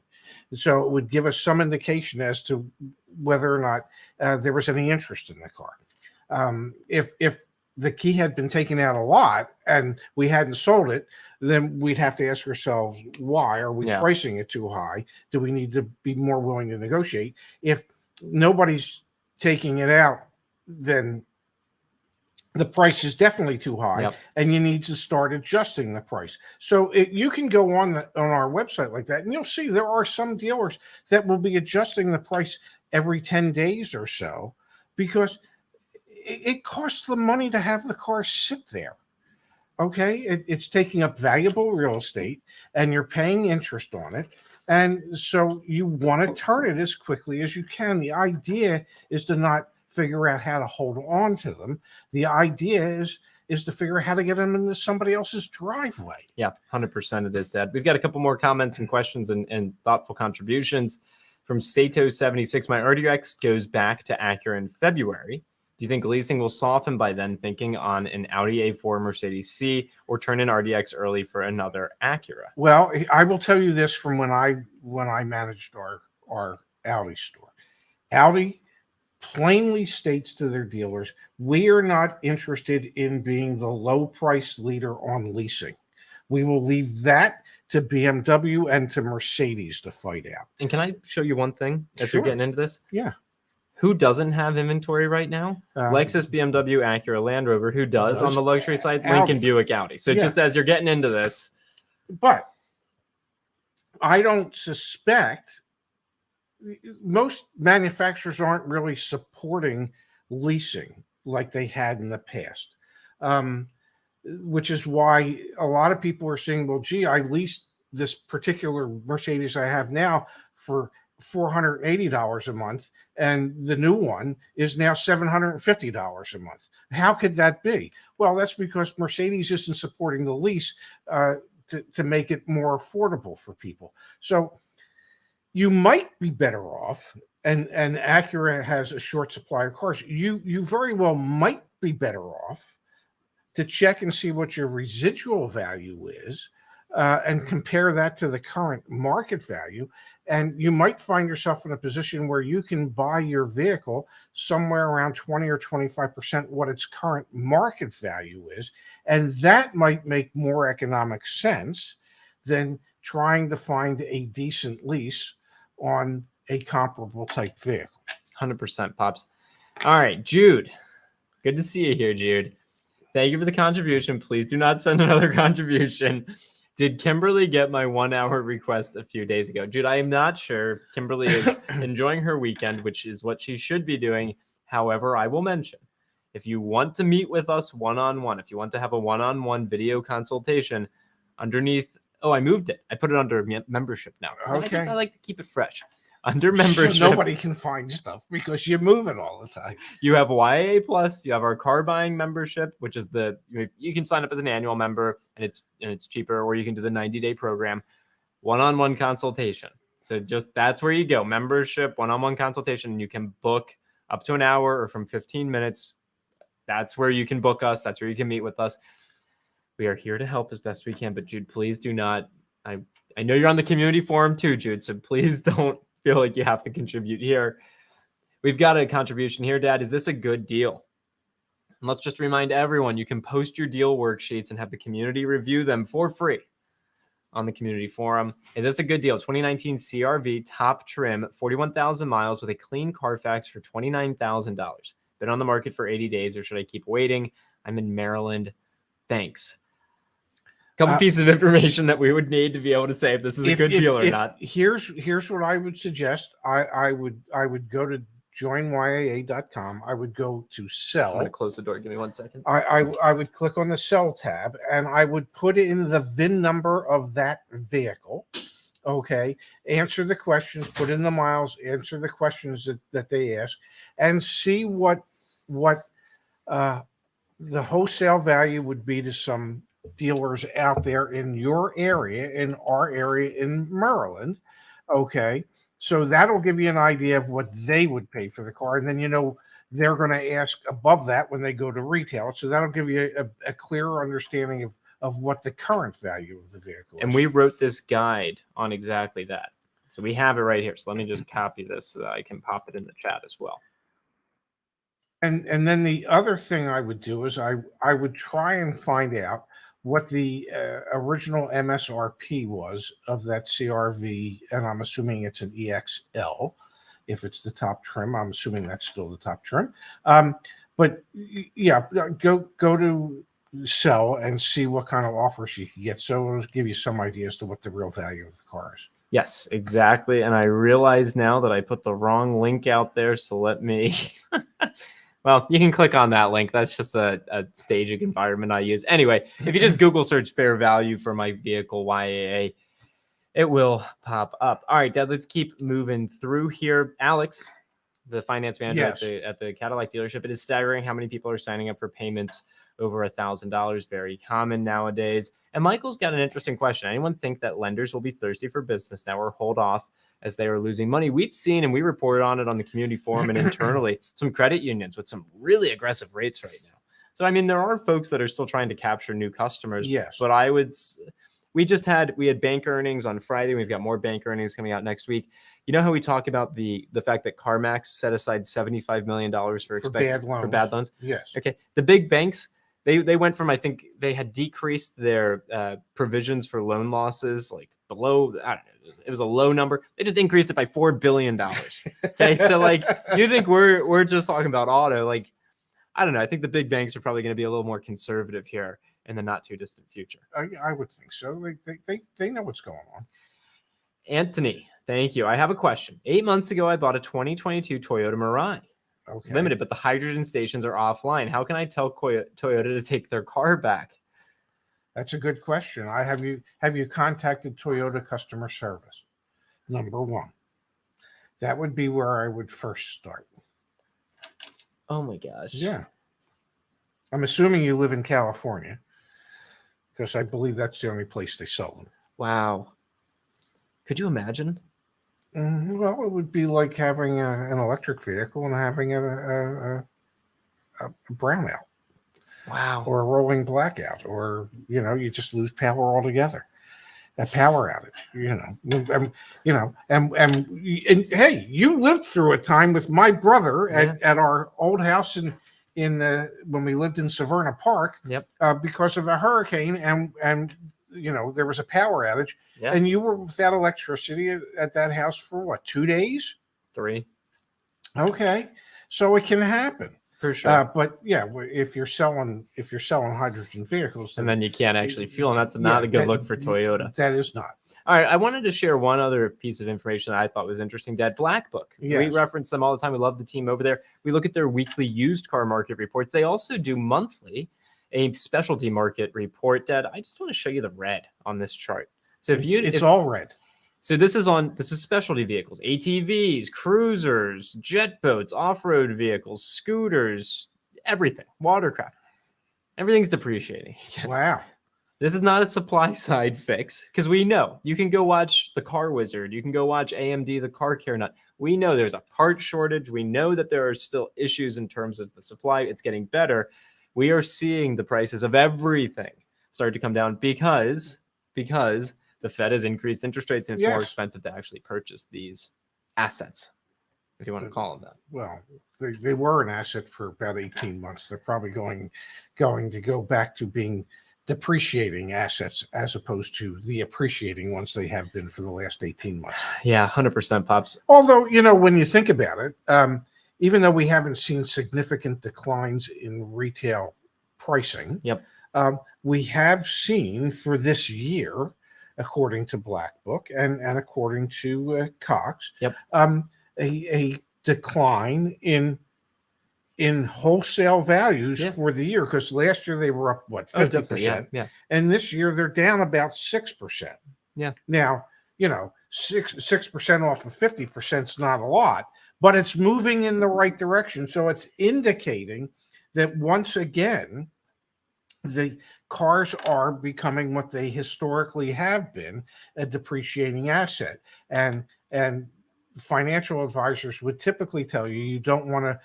So it would give us some indication as to whether or not there was any interest in the car. If the key had been taken out a lot and we hadn't sold it, then we'd have to ask ourselves, why are we pricing it too high? Do we need to be more willing to negotiate? If nobody's taking it out, then the price is definitely too high, and you need to start adjusting the price. So you can go on our website like that, and you'll see there are some dealers that will be adjusting the price every 10 days or so, because it costs them money to have the car sit there. Okay, it's taking up valuable real estate, and you're paying interest on it. And so you want to turn it as quickly as you can. The idea is to not figure out how to hold on to them. The idea is to figure out how to get them into somebody else's driveway. Yeah, 100% it is, Dad. We've got a couple more comments and questions and thoughtful contributions from Sato76. My RDX goes back to Acura in February. Do you think leasing will soften by then, thinking on an Audi A4 Mercedes C, or turn in RDX early for another Acura? Well, I will tell you this from when I managed our Audi store. Audi plainly states to their dealers, we are not interested in being the low price leader on leasing. We will leave that to BMW and to Mercedes to fight out. And can I show you one thing as you're getting into this? Yeah. Who doesn't have inventory right now? Lexus, BMW, Acura, Land Rover. Who does on the luxury side? Lincoln, Buick, Audi. So just as you're getting into this. But I don't suspect, most manufacturers aren't really supporting leasing like they had in the past, which is why a lot of people are saying, well, gee, I leased this particular Mercedes I have now for $480 a month, and the new one is now $750 a month. How could that be? Well, that's because Mercedes isn't supporting the lease to make it more affordable for people. So you might be better off, and Acura has a short supply of cars. You very well might be better off to check and see what your residual value is, and compare that to the current market value. And you might find yourself in a position where you can buy your vehicle somewhere around 20 or 25% what its current market value is. And that might make more economic sense than trying to find a decent lease on a comparable type vehicle. 100%, Pops. All right, Jude. Good to see you here, Jude. Thank you for the contribution. Please do not send another contribution. Did Kimberly get my 1 hour request a few days ago? Dude, I am not sure. Kimberly is enjoying her weekend, which is what she should be doing. However, I will mention, if you want to meet with us one-on-one, if you want to have a one-on-one video consultation underneath, oh, I moved it. I put it under membership now. Okay. I like to keep it fresh. Under membership. So nobody can find stuff because you move it all the time. You have YAA Plus, you have our car buying membership, which is you can sign up as an annual member and it's cheaper, or you can do the 90-day program, one-on-one consultation. So just that's where you go. Membership, one-on-one consultation, and you can book up to an hour or from 15 minutes. That's where you can book us. That's where you can meet with us. We are here to help as best we can, but Jude, please do not. I know you're on the community forum too, Jude, so please don't feel like you have to contribute here. We've got a contribution here, Dad. Is this a good deal? And let's just remind everyone, you can post your deal worksheets and have the community review them for free on the community forum. Is this a good deal? 2019 CRV top trim, 41,000 miles with a clean Carfax for $29,000. Been on the market for 80 days, or should I keep waiting? I'm in Maryland. Thanks. Couple pieces of information that we would need to be able to say if this is a good deal or not. Here's what I would suggest. I would go to joinyaa.com. I would go to sell. I'm going to close the door. Give me 1 second. I would click on the sell tab, and I would put in the VIN number of that vehicle. Okay. Answer the questions, put in the miles, answer the questions that they ask, and see what the wholesale value would be to some dealers out there in your area, in our area in Maryland. Okay. So that'll give you an idea of what they would pay for the car. And then, they're going to ask above that when they go to retail. So that'll give you a clearer understanding of what the current value of the vehicle is. And we wrote this guide on exactly that. So we have it right here. So let me just copy this so that I can pop it in the chat as well. And then the other thing I would do is I would try and find out what the original MSRP was of that CRV, and I'm assuming it's an EXL. If it's the top trim, I'm assuming that's still the top trim. But yeah, go to sell and see what kind of offers you can get. So it'll give you some idea as to what the real value of the car is. Yes, exactly. And I realize now that I put the wrong link out there. So let me... Well, you can click on that link. That's just a staging environment I use. Anyway, if you just Google search fair value for my vehicle, YAA, it will pop up. All right, Dad, let's keep moving through here. Alex, the finance manager at the Cadillac dealership, it is staggering how many people are signing up for payments over $1,000. Very common nowadays. And Michael's got an interesting question. Anyone think that lenders will be thirsty for business now or hold off as they are losing money? We've seen, and we reported on it on the community forum and internally, some credit unions with some really aggressive rates right now. So, I mean, there are folks that are still trying to capture new customers. Yes. But we had bank earnings on Friday. We've got more bank earnings coming out next week. You know how we talk about the fact that CarMax set aside $75 million for bad loans? Yes. Okay. The big banks, they went from, I think they had decreased their provisions for loan losses like below, I don't know, it was a low number. They just increased it by $4 billion. Okay. So like, you think we're just talking about auto. Like, I don't know. I think the big banks are probably going to be a little more conservative here in the not too distant future. I would think so. They know what's going on. Anthony, thank you. I have a question. 8 months ago, I bought a 2022 Toyota Mirai. Okay. Limited, but the hydrogen stations are offline. How can I tell Toyota to take their car back? That's a good question. Have you contacted Toyota customer service? Number one. That would be where I would first start. Oh my gosh. Yeah. I'm assuming you live in California, because I believe that's the only place they sell them. Wow. Could you imagine? Well, it would be like having an electric vehicle and having a brownout. Wow. Or a rolling blackout, or you just lose power altogether. A power outage, and hey, you lived through a time with my brother at our old house in when we lived in Severna Park. Yep. Because of a hurricane, and there was a power outage, and you were without electricity at that house for what, 2 days? 3. Okay, so it can happen. For sure. But yeah, if you're selling hydrogen vehicles, And then you can't actually fuel, and that's not a good look for Toyota. That is not. All right, I wanted to share one other piece of information that I thought was interesting. Dad, Black Book. Yes. We reference them all the time. We love the team over there. We look at their weekly used car market reports. They also do monthly a specialty market report. Dad, I just want to show you the red on this chart. So it's all red. So this is specialty vehicles, ATVs, cruisers, jet boats, off-road vehicles, scooters, everything, watercraft. Everything's depreciating. Wow. This is not a supply side fix, because we know you can go watch The Car Wizard. You can go watch AMD, The Car Care Nut. We know there's a part shortage. We know that there are still issues in terms of the supply. It's getting better. We are seeing the prices of everything start to come down because the Fed has increased interest rates, and it's more expensive to actually purchase these assets, if you want to call them that. Well, they were an asset for about 18 months. They're probably going to go back to being depreciating assets as opposed to the appreciating ones they have been for the last 18 months. Yeah, 100%, Pops. Although, when you think about it, even though we haven't seen significant declines in retail pricing, we have seen for this year, according to Black Book and according to Cox, a decline in wholesale values for the year, because last year they were up 50%, and this year they're down about 6%. Yeah. Now 6% off of 50% is not a lot, but it's moving in the right direction. So it's indicating that once again the cars are becoming what they historically have been, a depreciating asset, and financial advisors would typically tell you you don't want to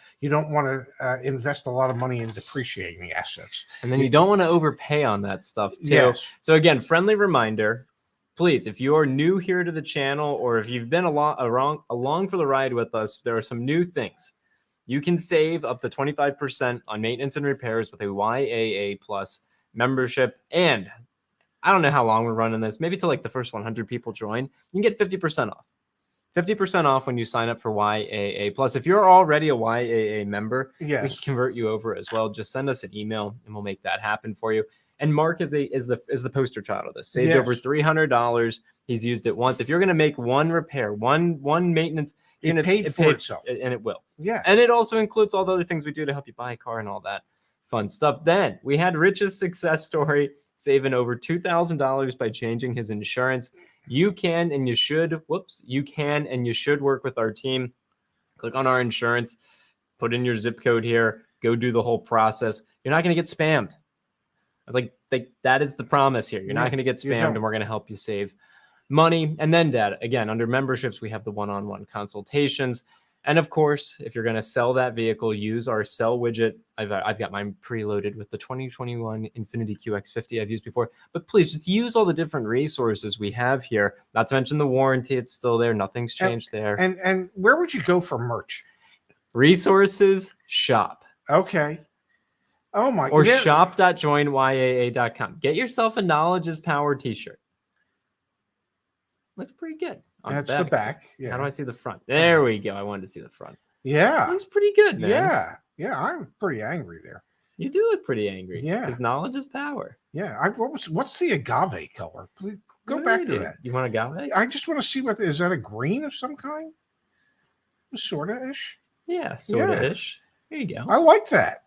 invest a lot of money in depreciating assets, and then you don't want to overpay on that stuff too. Yes. So again, friendly reminder, please, if you are new here to the channel, or if you've been along for the ride with us, there are some new things. You can save up to 25% on maintenance and repairs with a YAA Plus membership, and I don't know how long we're running this, maybe till like the first 100 people join. You can get 50% off. 50% off when you sign up for YAA Plus. If you're already a YAA member, we can convert you over as well. Just send us an email and we'll make that happen for you. And Mark is the poster child of this. Saved over $300. He's used it once. If you're going to make one repair, one maintenance, it paid for itself, and it will. Yeah. And it also includes all the other things we do to help you buy a car and all that fun stuff. Then we had Rich's success story, saving over $2,000 by changing his insurance. You can and you should. You can and you should work with our team. Click on our insurance, put in your zip code here, go do the whole process. You're not going to get spammed. I was like, that is the promise here. You're not going to get spammed, and we're going to help you save money. And then, Dad, again, under memberships, we have the one-on-one consultations. And of course, if you're going to sell that vehicle, use our sell widget. I've got mine preloaded with the 2021 Infiniti QX50 I've used before. But please just use all the different resources we have here. Not to mention the warranty; it's still there. Nothing's changed there. And where would you go for merch? Resources shop. Okay. Oh my. Or shop.joinyaa.com. Get yourself a Knowledge is Power T-shirt. Looks pretty good. That's the back. Yeah. How do I see the front? There we go. I wanted to see the front. Yeah. Looks pretty good, man. Yeah. Yeah. I'm pretty angry there. You do look pretty angry. Yeah. Because knowledge is power. Yeah. What's the agave color? Please go back to that. You want agave? I just want to see is that a green of some kind? Sorta-ish. Yeah, sorta-ish. There you go. I like that.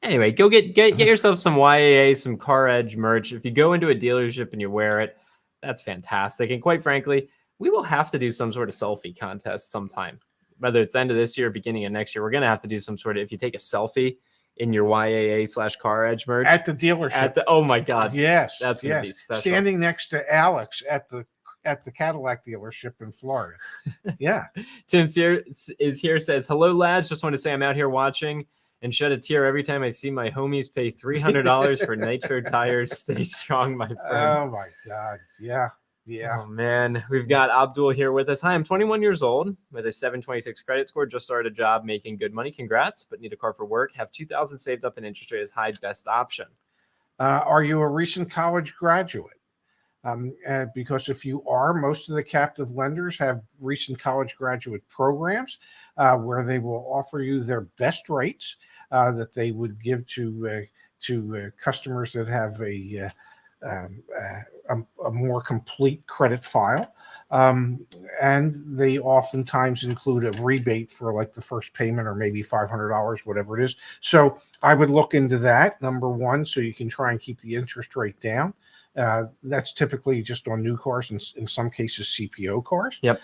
Anyway, go get yourself some YAA, some Car Edge merch. If you go into a dealership and you wear it, that's fantastic. And quite frankly, we will have to do some sort of selfie contest sometime. Whether it's the end of this year, beginning of next year, we're going to have to do some sort of, if you take a selfie in your YAA/Car Edge merch. At the dealership. Oh my God. Yes. That's going to be special. Standing next to Alex at the Cadillac dealership in Florida. Yeah. Tim is here, says, hello, lads. Just want to say I'm out here watching and shed a tear every time I see my homies pay $300 for Nitro tires. Stay strong, my friends. Oh my God. Yeah. Yeah. Oh man, we've got Abdul here with us. Hi, I'm 21 years old with a 726 credit score. Just started a job making good money. Congrats, but need a car for work. Have 2,000 saved up and interest rate is high. Best option. Are you a recent college graduate? Because if you are, most of the captive lenders have recent college graduate programs where they will offer you their best rates that they would give to customers that have a more complete credit file. And they oftentimes include a rebate for like the first payment or maybe $500, whatever it is. So I would look into that, number one, so you can try and keep the interest rate down. That's typically just on new cars and in some cases CPO cars. Yep.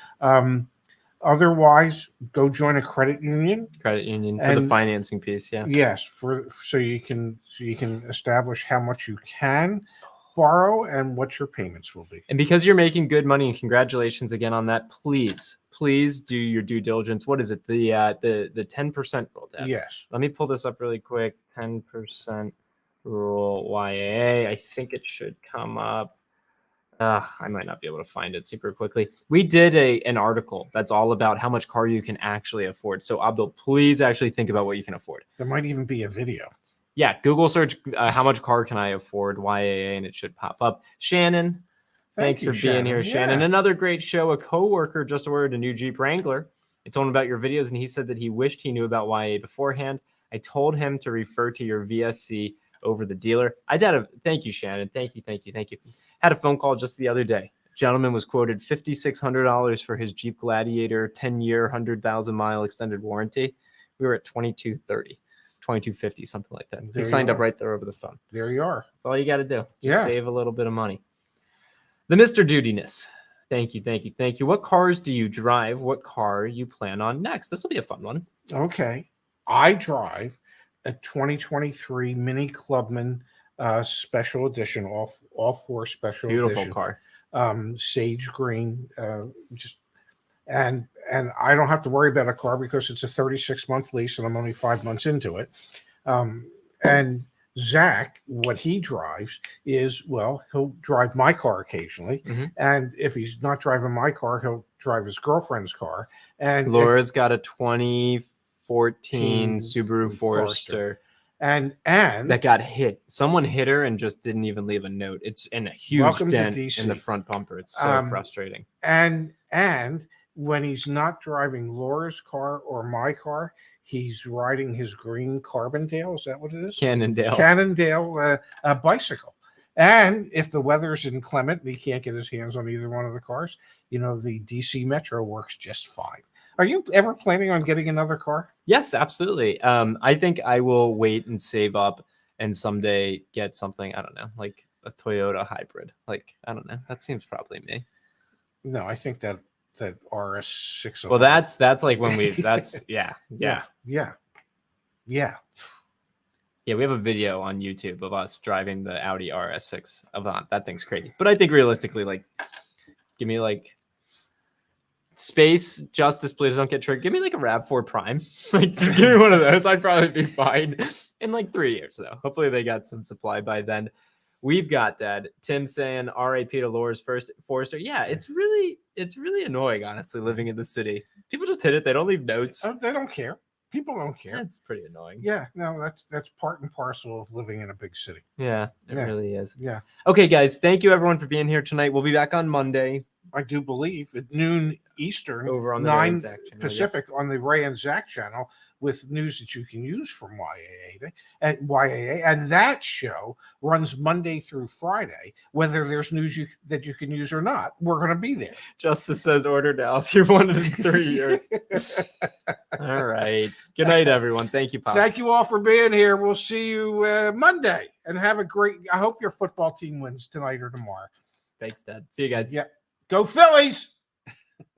Otherwise, go join a credit union. Credit union for the financing piece. Yeah. Yes, so you can establish how much you can borrow and what your payments will be. And because you're making good money, and congratulations again on that, please do your due diligence. What is it? The 10% rule, Dad. Yes. Let me pull this up really quick. 10% rule YAA. I think it should come up. I might not be able to find it super quickly. We did an article that's all about how much car you can actually afford. So Abdul, please actually think about what you can afford. There might even be a video. Yeah, Google search how much car can I afford YAA and it should pop up. Shannon, thanks for being here, Shannon. Another great show. A coworker just ordered a new Jeep Wrangler. I told him about your videos and he said that he wished he knew about YAA beforehand. I told him to refer to your VSC over the dealer. Thank you, Shannon. Thank you. Had a phone call just the other day. A gentleman was quoted $5,600 for his Jeep Gladiator 10-year, 100,000 mile extended warranty. We were at $2,230. $2,250, something like that. He signed up right there over the phone. There you are. That's all you got to do. Just save a little bit of money. The Mr. Dudiness. Thank you. What cars do you drive? What car you plan on next? This will be a fun one. Okay. I drive a 2023 Mini Clubman special edition, all four special Beautiful edition. Car. Sage green. And I don't have to worry about a car because it's a 36-month lease and I'm only 5 months into it. And Zach, what he drives is, well, he'll drive my car occasionally. Mm-hmm. And if he's not driving my car, he'll drive his girlfriend's car. And Laura's got a 2014 Subaru Forester. And that got hit. Someone hit her and just didn't even leave a note. It's in a huge dent in the front bumper. It's so frustrating. And when he's not driving Laura's car or my car, he's riding his green Carbondale. Is that what it is? Cannondale bicycle. And if the weather's inclement and he can't get his hands on either one of the cars, the DC Metro works just fine. Are you ever planning on getting another car? Yes, absolutely. I think I will wait and save up and someday get something, I don't know, like a Toyota hybrid. Like, I don't know. That seems probably me. No, I think that RS6. Well, that's like when yeah. We have a video on YouTube of us driving the Audi RS6 Avant. That thing's crazy. But I think realistically, like, give me like space, justice, please don't get tricked. Give me like a RAV4 Prime. Like, just give me one of those. I'd probably be fine in like 3 years, though. Hopefully they got some supply by then. We've got that. Tim saying RIP to Laura's first Forester. Yeah, it's really annoying, honestly, living in the city. People just hit it. They don't leave notes. They don't care. People don't care. That's pretty annoying. Yeah, no, that's part and parcel of living in a big city. Yeah, it really is. Yeah. Okay, guys, thank you everyone for being here tonight. We'll be back on Monday. I do believe at noon Eastern, over on the 9 Pacific on the Ray and Zach channel with news that you can use from YAA and that show runs Monday through Friday, whether there's news that you can use or not. We're going to be there. Justice says order now if you're 1 in 3 years. All right. Good night, everyone. Thank you, Pops. Thank you all for being here. We'll see you Monday and have a great. I hope your football team wins tonight or tomorrow. Thanks, Dad. See you guys. Yeah. Go Phillies!